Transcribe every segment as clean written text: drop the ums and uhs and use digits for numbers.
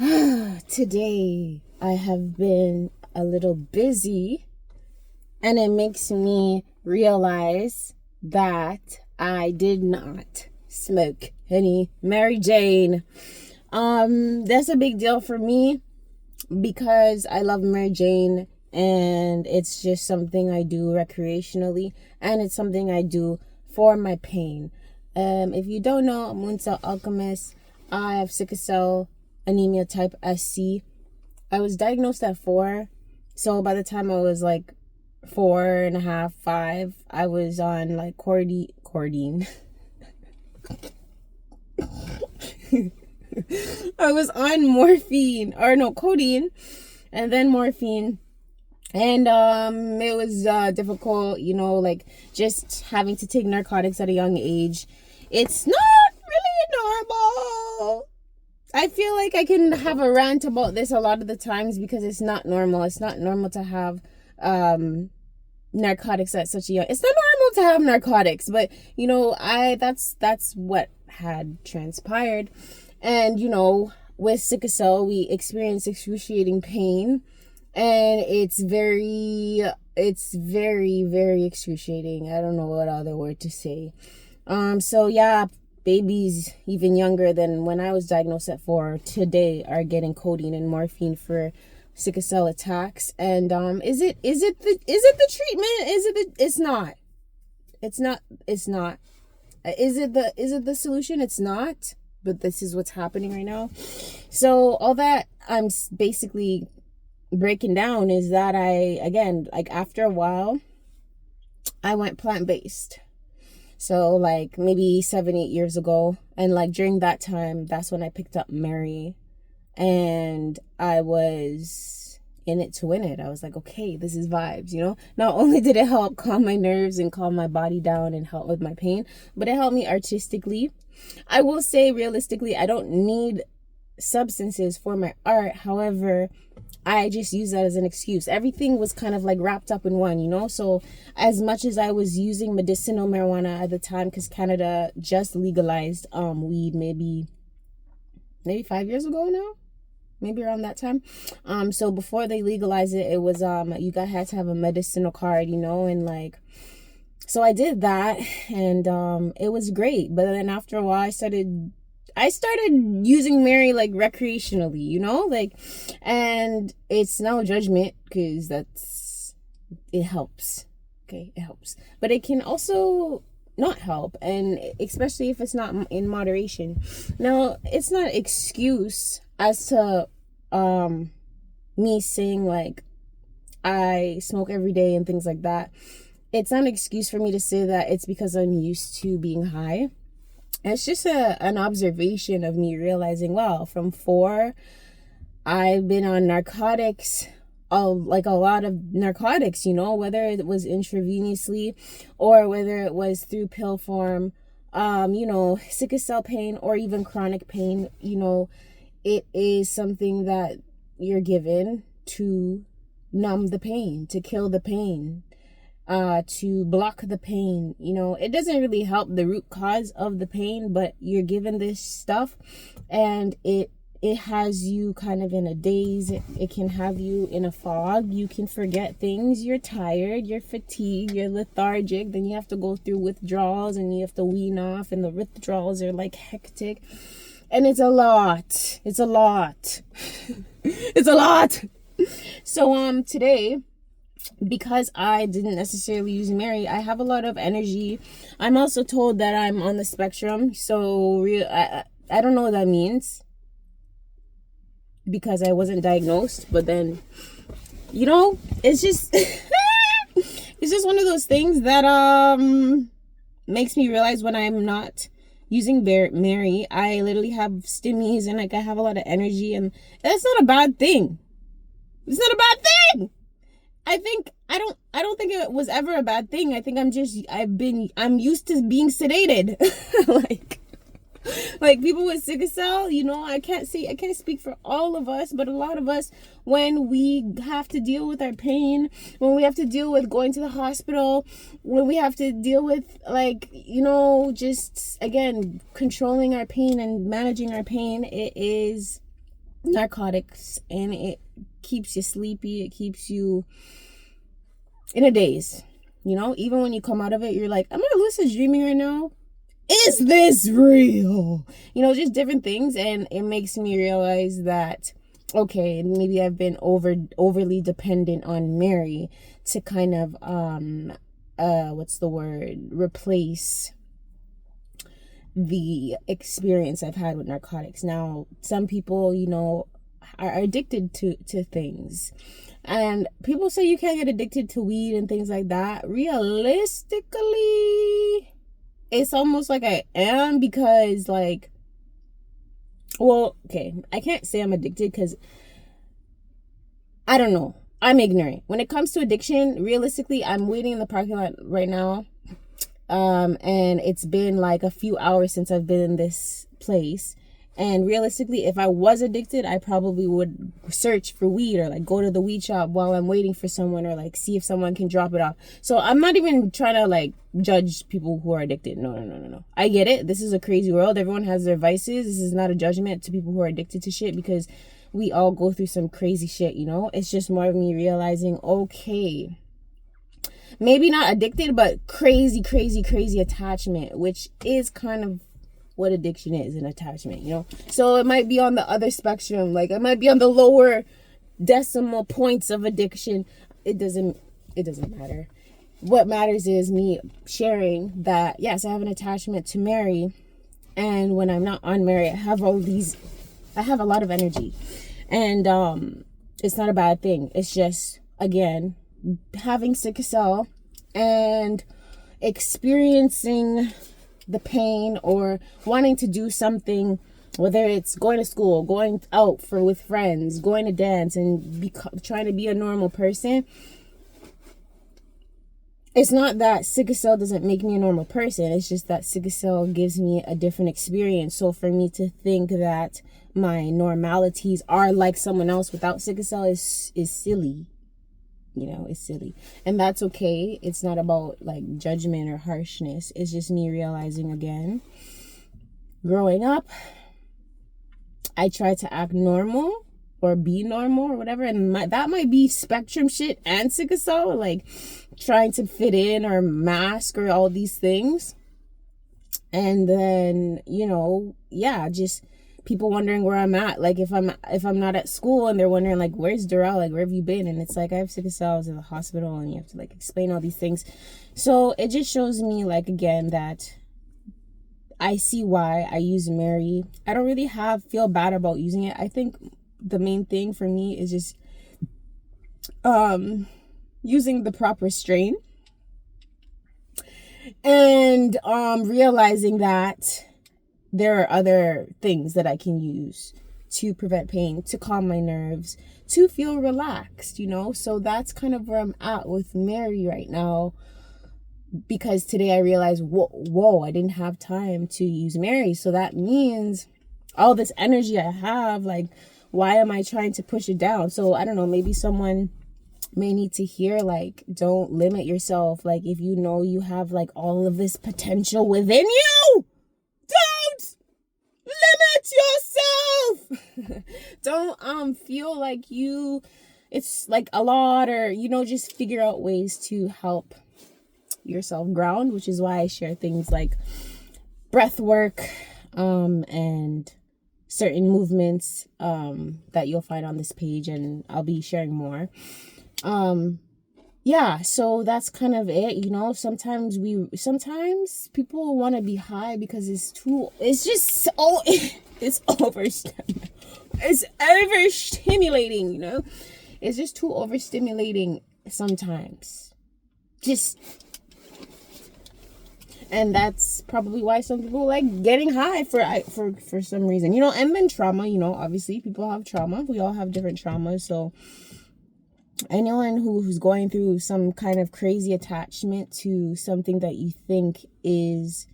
Today I have been a little busy, and it makes me realize that I did not smoke any Mary Jane. That's a big deal for me because I love Mary Jane, and it's just something I do recreationally, and it's something I do for my pain. If you don't know, I'm Munsa Alchemist. I have sickle cell anemia type SC. I was diagnosed at 4, so by the time I was like 4.5, 5, I was on like codeine. I was on codeine, and then morphine. And it was difficult, like just having to take narcotics at a young age. It's not really normal. I feel like I can have a rant about this a lot of the times because it's not normal. It's not normal to have narcotics at such a young. It's not normal to have narcotics, but that's what had transpired. And with sickle cell, we experience excruciating pain, and it's very, very excruciating. I don't know what other word to say. So yeah, babies even younger than when I was diagnosed at 4 today are getting codeine and morphine for sickle cell attacks. And is it the treatment? It's not. Is it the solution? It's not. But this is what's happening right now. So all that I'm basically breaking down is that after a while, I went plant-based. So like maybe 7-8 years ago, and like during that time, that's when I picked up Mary, and I was in it to win it. I was like, okay, this is vibes, Not only did it help calm my nerves and calm my body down and help with my pain, but it helped me artistically. I will say realistically, I don't need substances for my art. However, I just use that as an excuse. Everything was kind of like wrapped up in one, So as much as I was using medicinal marijuana at the time, because Canada just legalized weed maybe 5 years ago now, maybe around that time. So before they legalized it, it was you had to have a medicinal card, and like. So I did that, and it was great. But then after a while, I started using Mary like recreationally, and it's no judgment because it helps. Okay, it helps. But it can also not help, and especially if it's not in moderation. Now, it's not an excuse as to me saying like I smoke every day and things like that. It's not an excuse for me to say that it's because I'm used to being high. It's just an observation of me realizing, wow, from 4, I've been on narcotics, like a lot of narcotics, whether it was intravenously or whether it was through pill form, sickle cell pain or even chronic pain, it is something that you're given to numb the pain, to kill the pain. To block the pain. It doesn't really help the root cause of the pain, but you're given this stuff, and it has you kind of in a daze. It can have you in a fog. You can forget things. You're tired, you're fatigued, you're lethargic. Then you have to go through withdrawals, and you have to wean off, and the withdrawals are like hectic, and it's a lot. It's a lot. So today, because I didn't necessarily use Mary, I have a lot of energy. I'm also told that I'm on the spectrum, so I don't know what that means because I wasn't diagnosed. But then, it's just it's just one of those things that makes me realize when I'm not using Mary, I literally have stimmies and like I have a lot of energy, and that's not a bad thing. It's not a bad thing. I don't think it was ever a bad thing. I think I'm used to being sedated. like people with sickle cell, I can't speak for all of us, but a lot of us, when we have to deal with our pain, when we have to deal with going to the hospital, when we have to deal with just again controlling our pain and managing our pain, it is narcotics, and it keeps you sleepy. It keeps you in a daze. You know, even when you come out of it, you're like, am I lucid dreaming right now? Is this real? You know, just different things. And it makes me realize that, okay, maybe I've been overly dependent on Mary to kind of replace the experience I've had with narcotics. Now, some people, you know, are addicted to things. And people say you can't get addicted to weed and things like that. Realistically, it's almost like I am, because like, well, okay, I can't say I'm addicted because I don't know. I'm ignorant. When it comes to addiction, realistically, I'm waiting in the parking lot right now. And it's been like a few hours since I've been in this place. And realistically, if I was addicted, I probably would search for weed, or like go to the weed shop while I'm waiting for someone, or like see if someone can drop it off. So I'm not even trying to like judge people who are addicted. No. I get it. This is a crazy world. Everyone has their vices. This is not a judgment to people who are addicted to shit, because we all go through some crazy shit, you know? It's just more of me realizing, okay, maybe not addicted, but crazy attachment, which is kind of what addiction is, an attachment, you know? So it might be on the other spectrum. Like, it might be on the lower decimal points of addiction. It doesn't matter. What matters is me sharing that, yes, I have an attachment to Mary. And when I'm not on Mary, I have a lot of energy. And it's not a bad thing. It's just, again, having sickle cell and experiencing the pain, or wanting to do something, whether it's going to school, going out with friends, going to dance, and trying to be a normal person. It's not that sickle cell doesn't make me a normal person. It's just that sickle cell gives me a different experience. So for me to think that my normalities are like someone else without sickle cell is silly. You know, it's silly. And that's okay. It's not about like judgment or harshness. It's just me realizing, again, growing up, I tried to act normal or be normal or whatever. And that might be spectrum shit and sickle cell, like trying to fit in or mask or all these things. And then, you know, yeah, just people wondering where I'm at. Like if I'm not at school, and they're wondering like, where's Darrell? Like, where have you been? And it's like, I have sickle cell. I was in the hospital, and you have to like explain all these things. So it just shows me, like, again, that I see why I use Mary. I don't really feel bad about using it. I think the main thing for me is just using the proper strain, and realizing that there are other things that I can use to prevent pain, to calm my nerves, to feel relaxed, you know? So that's kind of where I'm at with Mary right now, because today I realized, whoa, I didn't have time to use Mary. So that means all this energy I have, like, why am I trying to push it down? So I don't know, maybe someone may need to hear, like, don't limit yourself. Like, if you know you have like all of this potential within you, don't limit yourself. Don't feel like it's like a lot, or, you know, just figure out ways to help yourself ground, which is why I share things like breath work and certain movements that you'll find on this page, and I'll be sharing more. Yeah, so that's kind of it, you know. Sometimes people want to be high because it's overstimulating, you know. It's just too overstimulating sometimes. And that's probably why some people like getting high for some reason, you know. And then trauma, you know, obviously people have trauma. We all have different traumas. So anyone who's going through some kind of crazy attachment to something that you think is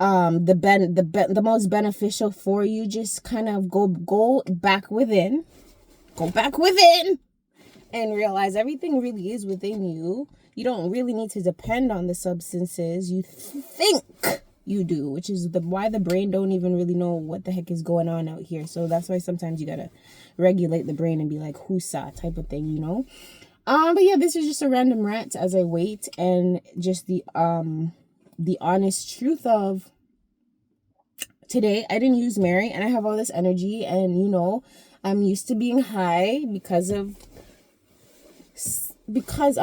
the most beneficial for you, just kind of go back within and realize everything really is within you. You don't really need to depend on the substances you think you do, which is why the brain don't even really know what the heck is going on out here. So that's why sometimes you gotta regulate the brain and be like, "Husa," type of thing, you know. But yeah, this is just a random rant as I wait, and just the honest truth of today. I didn't use Mary, and I have all this energy, and you know, I'm used to being high because of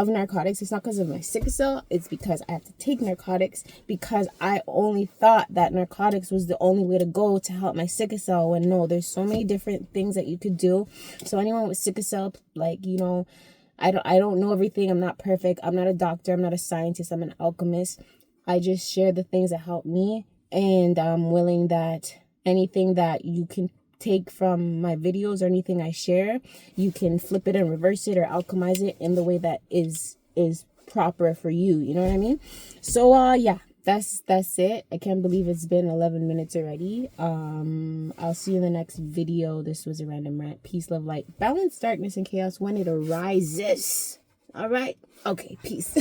narcotics. It's not because of my sickle cell. It's because I have to take narcotics, because I only thought that narcotics was the only way to go to help my sickle cell, when no, there's so many different things that you could do. So anyone with sickle cell, like, you know, I don't know everything. I'm not perfect. I'm not a doctor. I'm not a scientist. I'm an alchemist. I just share the things that help me, and I'm willing that anything that you can take from my videos or anything I share, you can flip it and reverse it or alchemize it in the way that is proper for you. You know what I mean? So yeah, that's it. I can't believe it's been 11 minutes already. I'll see you in the next video. This was a random rant. Peace, love, light, balance, darkness, and chaos when it arises. All right. Okay. Peace.